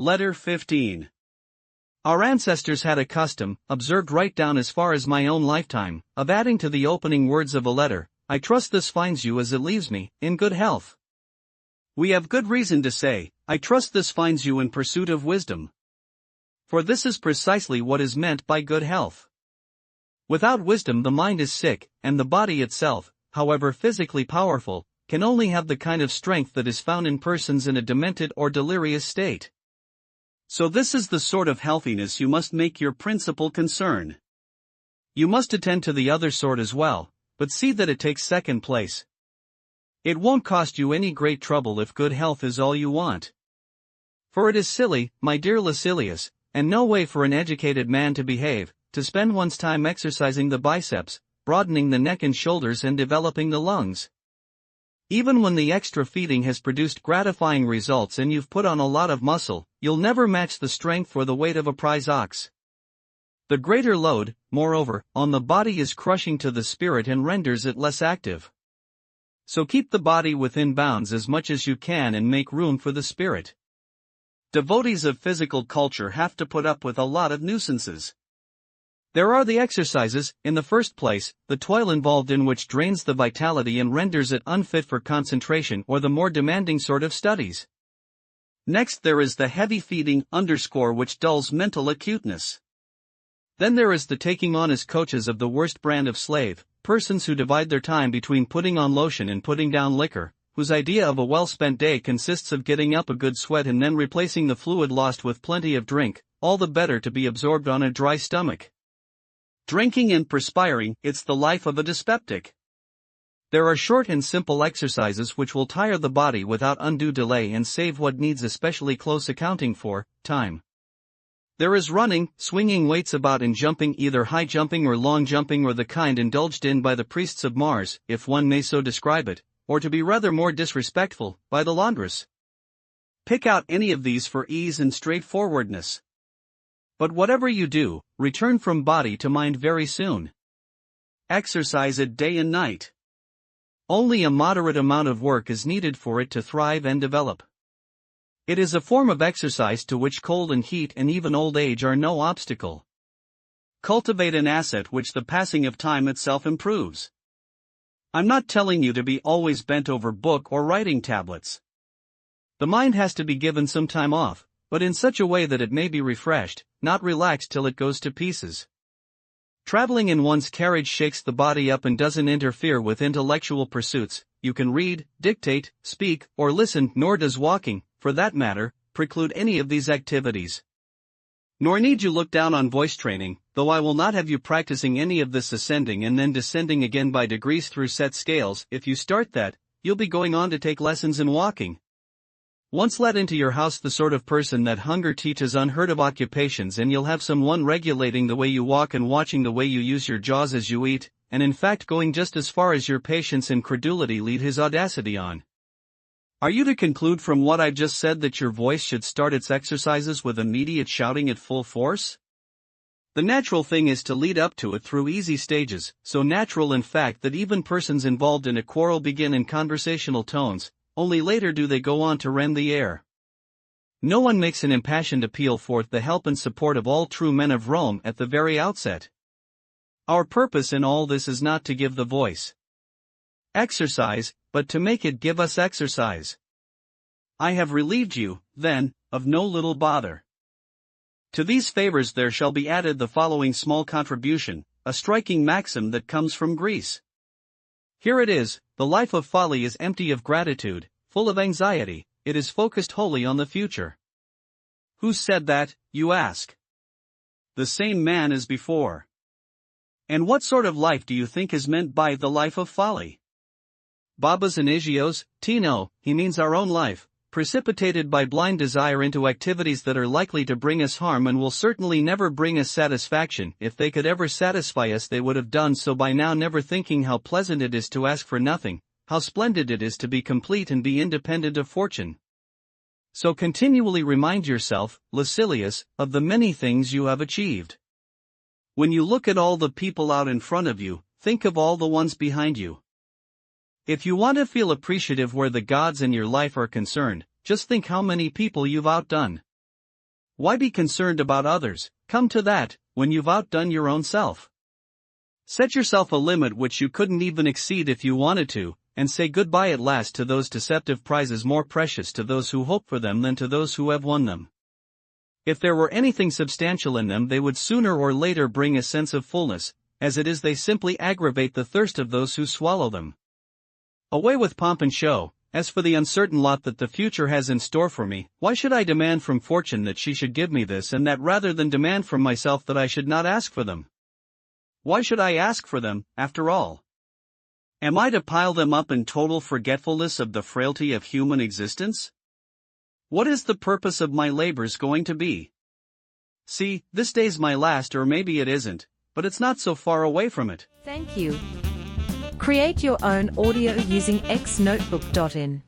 Letter 15. Our ancestors had a custom, observed right down as far as my own lifetime, of adding to the opening words of a letter, "I trust this finds you as it leaves me, in good health." We have good reason to say, "I trust this finds you in pursuit of wisdom." For this is precisely what is meant by good health. Without wisdom the mind is sick, and the body itself, however physically powerful, can only have the kind of strength that is found in persons in a demented or delirious state. So this is the sort of healthiness you must make your principal concern. You must attend to the other sort as well, but see that it takes second place. It won't cost you any great trouble if good health is all you want. For it is silly, my dear Lucilius, and no way for an educated man to behave, to spend one's time exercising the biceps, broadening the neck and shoulders and developing the lungs. Even when the extra feeding has produced gratifying results and you've put on a lot of muscle, you'll never match the strength or the weight of a prize ox. The greater load, moreover, on the body is crushing to the spirit and renders it less active. So keep the body within bounds as much as you can and make room for the spirit. Devotees of physical culture have to put up with a lot of nuisances. There are the exercises, in the first place, the toil involved in which drains the vitality and renders it unfit for concentration or the more demanding sort of studies. Next there is the heavy feeding which dulls mental acuteness. Then there is the taking on as coaches of the worst brand of slave, persons who divide their time between putting on lotion and putting down liquor, whose idea of a well-spent day consists of getting up a good sweat and then replacing the fluid lost with plenty of drink, all the better to be absorbed on a dry stomach. Drinking and perspiring, it's the life of a dyspeptic. There are short and simple exercises which will tire the body without undue delay and save what needs especially close accounting for, time. There is running, swinging weights about and jumping, either high jumping or long jumping or the kind indulged in by the priests of Mars, if one may so describe it, or to be rather more disrespectful, by the laundress. Pick out any of these for ease and straightforwardness. But whatever you do, return from body to mind very soon. Exercise it day and night. Only a moderate amount of work is needed for it to thrive and develop. It is a form of exercise to which cold and heat and even old age are no obstacle. Cultivate an asset which the passing of time itself improves. I'm not telling you to be always bent over book or writing tablets. The mind has to be given some time off, but in such a way that it may be refreshed, not relaxed till it goes to pieces. Traveling in one's carriage shakes the body up and doesn't interfere with intellectual pursuits. You can read, dictate, speak, or listen, nor does walking, for that matter, preclude any of these activities. Nor need you look down on voice training, though I will not have you practicing any of this ascending and then descending again by degrees through set scales. If you start that, you'll be going on to take lessons in walking. Once let into your house the sort of person that hunger teaches unheard of occupations, and you'll have someone regulating the way you walk and watching the way you use your jaws as you eat, and in fact going just as far as your patience and credulity lead his audacity on. Are you to conclude from what I've just said that your voice should start its exercises with immediate shouting at full force? The natural thing is to lead up to it through easy stages, so natural in fact that even persons involved in a quarrel begin in conversational tones, only later do they go on to rend the air. No one makes an impassioned appeal for the help and support of all true men of Rome at the very outset. Our purpose in all this is not to give the voice exercise, but to make it give us exercise. I have relieved you, then, of no little bother. To these favors there shall be added the following small contribution, a striking maxim that comes from Greece. Here it is: the life of folly is empty of gratitude, full of anxiety, it is focused wholly on the future. Who said that, you ask? The same man as before. And what sort of life do you think is meant by the life of folly? Babas and Agios, no, he means our own life, precipitated by blind desire into activities that are likely to bring us harm and will certainly never bring us satisfaction. If they could ever satisfy us they would have done so by now, never thinking how pleasant it is to ask for nothing, how splendid it is to be complete and be independent of fortune. So continually remind yourself, Lucilius, of the many things you have achieved. When you look at all the people out in front of you, think of all the ones behind you. If you want to feel appreciative where the gods in your life are concerned, just think how many people you've outdone. Why be concerned about others? Come to that, when you've outdone your own self. Set yourself a limit which you couldn't even exceed if you wanted to, and say goodbye at last to those deceptive prizes more precious to those who hope for them than to those who have won them. If there were anything substantial in them, they would sooner or later bring a sense of fullness; as it is, they simply aggravate the thirst of those who swallow them. Away with pomp and show. As for the uncertain lot that the future has in store for me, why should I demand from fortune that she should give me this and that rather than demand from myself that I should not ask for them? Why should I ask for them, after all? Am I to pile them up in total forgetfulness of the frailty of human existence? What is the purpose of my labors going to be? See, this day's my last, or maybe it isn't, but it's not so far away from it. Thank you. Create your own audio using xnotebook.in.